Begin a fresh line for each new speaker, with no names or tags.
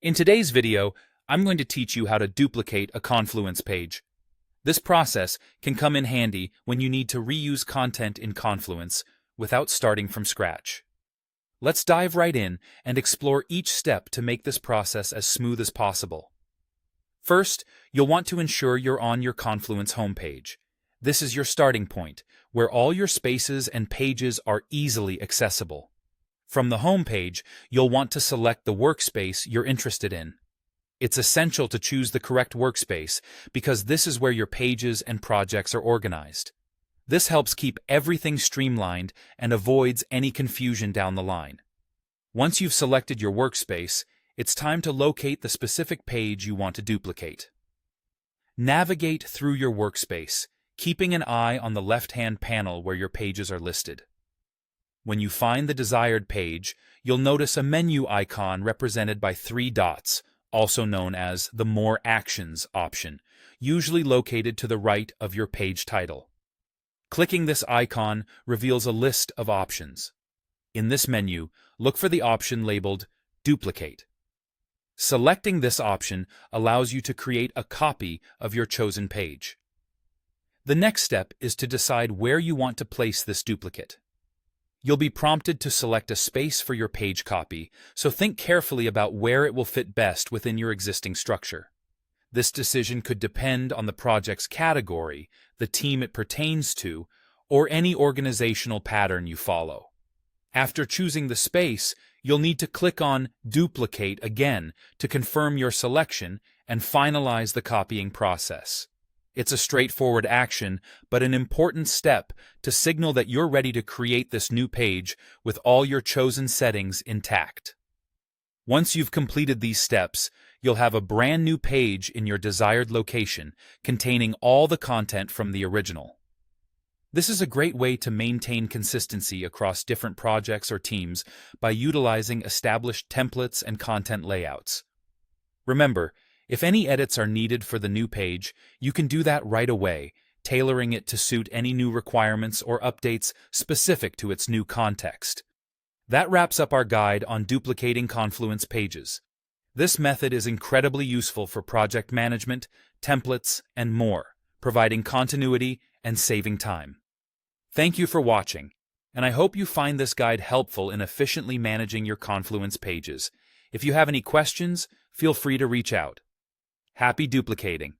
In today's video, I'm going to teach you how to duplicate a Confluence page. This process can come in handy when you need to reuse content in Confluence without starting from scratch. Let's dive right in and explore each step to make this process as smooth as possible. First, you'll want to ensure you're on your Confluence homepage. This is your starting point, where all your spaces and pages are easily accessible. From the home page, you'll want to select the workspace you're interested in. It's essential to choose the correct workspace because this is where your pages and projects are organized. This helps keep everything streamlined and avoids any confusion down the line. Once you've selected your workspace, it's time to locate the specific page you want to duplicate. Navigate through your workspace, keeping an eye on the left-hand panel where your pages are listed. When you find the desired page, you'll notice a menu icon represented by 3 dots, also known as the More Actions option, usually located to the right of your page title. Clicking this icon reveals a list of options. In this menu, look for the option labeled Duplicate. Selecting this option allows you to create a copy of your chosen page. The next step is to decide where you want to place this duplicate. You'll be prompted to select a space for your page copy, so think carefully about where it will fit best within your existing structure. This decision could depend on the project's category, the team it pertains to, or any organizational pattern you follow. After choosing the space, you'll need to click on Duplicate again to confirm your selection and finalize the copying process. It's a straightforward action, but an important step to signal that you're ready to create this new page with all your chosen settings intact. Once you've completed these steps, you'll have a brand new page in your desired location containing all the content from the original. This is a great way to maintain consistency across different projects or teams by utilizing established templates and content layouts. Remember, if any edits are needed for the new page, you can do that right away, tailoring it to suit any new requirements or updates specific to its new context. That wraps up our guide on duplicating Confluence pages. This method is incredibly useful for project management, templates, and more, providing continuity and saving time. Thank you for watching, and I hope you find this guide helpful in efficiently managing your Confluence pages. If you have any questions, feel free to reach out. Happy duplicating!